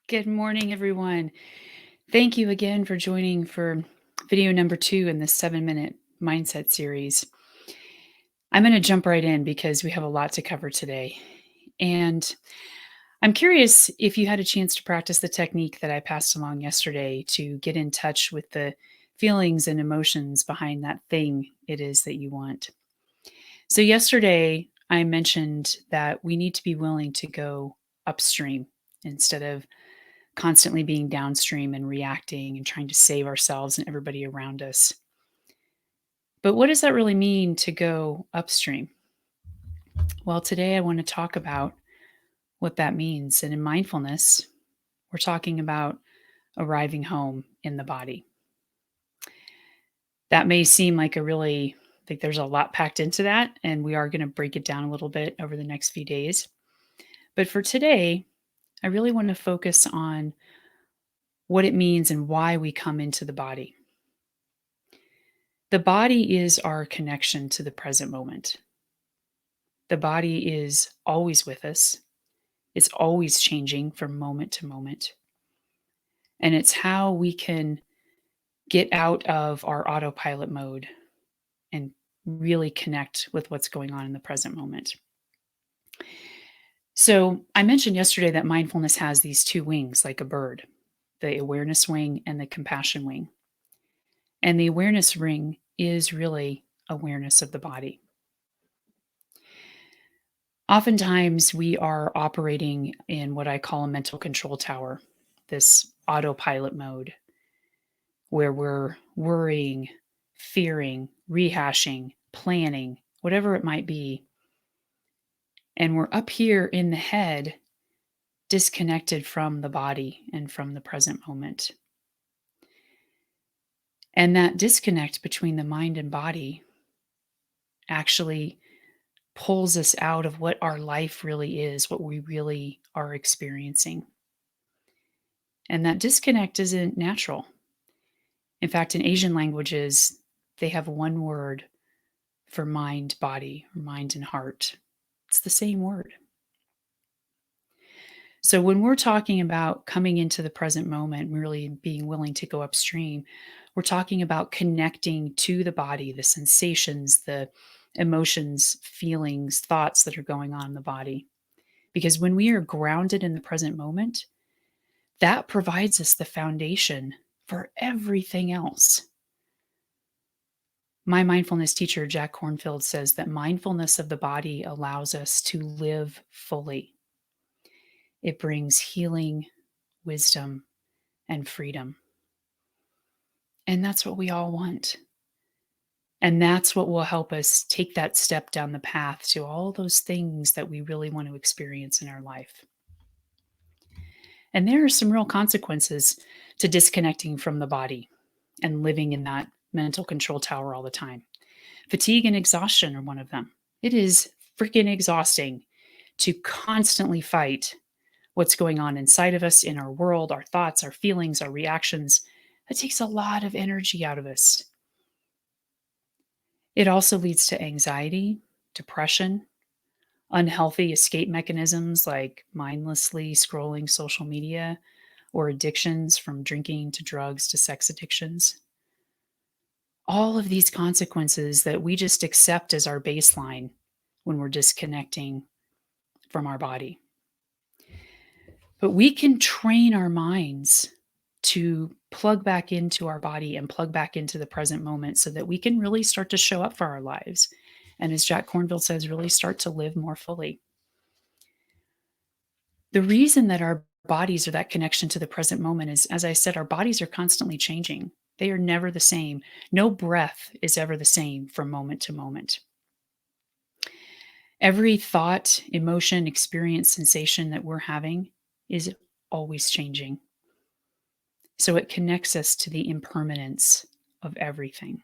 Good morning, everyone. Thank you again for joining for video number 2 in this 7-minute mindset series. I'm going to jump right in because we have a lot to cover today. And I'm curious if you had a chance to practice the technique that I passed along yesterday to get in touch with the feelings and emotions behind that thing it is that you want. So, yesterday, I mentioned that we need to be willing to go upstream instead of constantly being downstream and reacting and trying to save ourselves and everybody around us. But what does that really mean to go upstream? Well, today I want to talk about what that means. And in mindfulness, we're talking about arriving home in the body. That may seem like like there's a lot packed into that, and we are going to break it down a little bit over the next few days. But for today, I really want to focus on what it means and why we come into the body. The body is our connection to the present moment. The body is always with us. It's always changing from moment to moment. And it's how we can get out of our autopilot mode and really connect with what's going on in the present moment. So, I mentioned yesterday that mindfulness has these two wings, like a bird, the awareness wing and the compassion wing. And the awareness ring is really awareness of the body. Oftentimes, we are operating in what I call a mental control tower, this autopilot mode, where we're worrying, fearing, rehashing, planning, whatever it might be. And we're up here in the head, disconnected from the body and from the present moment. And that disconnect between the mind and body actually pulls us out of what our life really is, what we really are experiencing. And that disconnect isn't natural. In fact, in Asian languages, they have one word for mind, body, or mind and heart. It's the same word. So when we're talking about coming into the present moment, really being willing to go upstream, we're talking about connecting to the body, the sensations, the emotions, feelings, thoughts that are going on in the body. Because when we are grounded in the present moment, that provides us the foundation for everything else. My mindfulness teacher, Jack Kornfield, says that mindfulness of the body allows us to live fully. It brings healing, wisdom, and freedom. And that's what we all want. And that's what will help us take that step down the path to all those things that we really want to experience in our life. And there are some real consequences to disconnecting from the body and living in that mental control tower all the time. Fatigue and exhaustion are one of them. It is freaking exhausting to constantly fight what's going on inside of us, in our world, our thoughts, our feelings, our reactions. That takes a lot of energy out of us. It also leads to anxiety, depression, unhealthy escape mechanisms like mindlessly scrolling social media, or addictions from drinking to drugs to sex addictions. All of these consequences that we just accept as our baseline when we're disconnecting from our body. But we can train our minds to plug back into our body and plug back into the present moment so that we can really start to show up for our lives. And as Jack Kornfield says, really start to live more fully. The reason that our bodies are that connection to the present moment is, as I said, our bodies are constantly changing. They are never the same. No breath is ever the same from moment to moment. Every thought, emotion, experience, sensation that we're having is always changing. So it connects us to the impermanence of everything.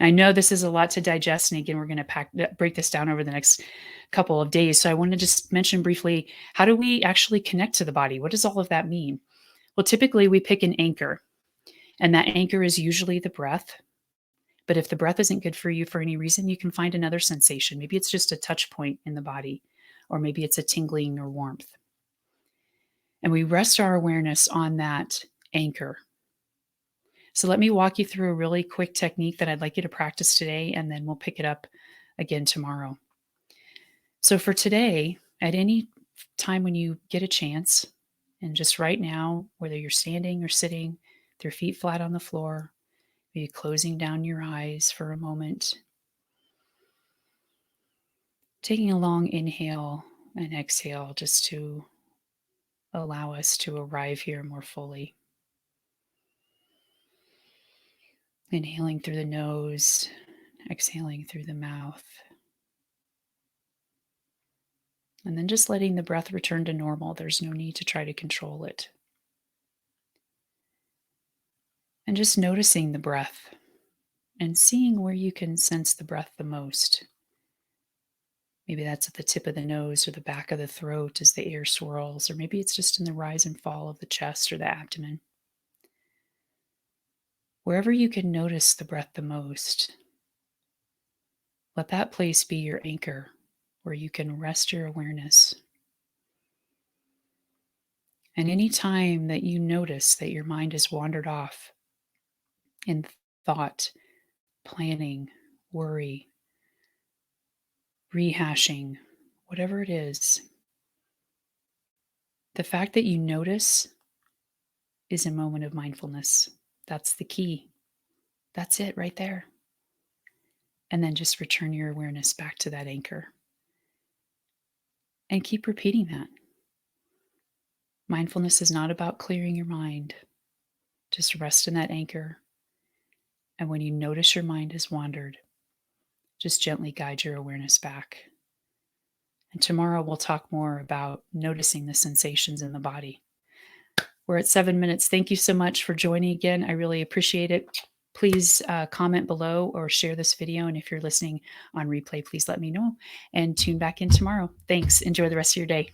I know this is a lot to digest, and again, we're going to break this down over the next couple of days. So I want to just mention briefly, how do we actually connect to the body? What does all of that mean? Well, typically we pick an anchor, and that anchor is usually the breath. But if the breath isn't good for you for any reason, you can find another sensation. Maybe it's just a touch point in the body, or maybe it's a tingling or warmth. And we rest our awareness on that anchor. So let me walk you through a really quick technique that I'd like you to practice today, and then we'll pick it up again tomorrow. So for today, at any time when you get a chance, and just right now, whether you're standing or sitting, with your feet flat on the floor, maybe closing down your eyes for a moment, taking a long inhale and exhale just to allow us to arrive here more fully. Inhaling through the nose, exhaling through the mouth. And then just letting the breath return to normal. There's no need to try to control it. And just noticing the breath and seeing where you can sense the breath the most. Maybe that's at the tip of the nose or the back of the throat as the air swirls, or maybe it's just in the rise and fall of the chest or the abdomen. Wherever you can notice the breath the most, let that place be your anchor where you can rest your awareness. And any time that you notice that your mind has wandered off in thought, planning, worry, rehashing, whatever it is, the fact that you notice is a moment of mindfulness. That's the key. That's it right there. And then just return your awareness back to that anchor. And keep repeating that. Mindfulness is not about clearing your mind. Just rest in that anchor. And when you notice your mind has wandered, just gently guide your awareness back. And tomorrow we'll talk more about noticing the sensations in the body. We're at 7 minutes. Thank you so much for joining again. I really appreciate it. Please comment below or share this video. And if you're listening on replay, please let me know and tune back in tomorrow. Thanks. Enjoy the rest of your day.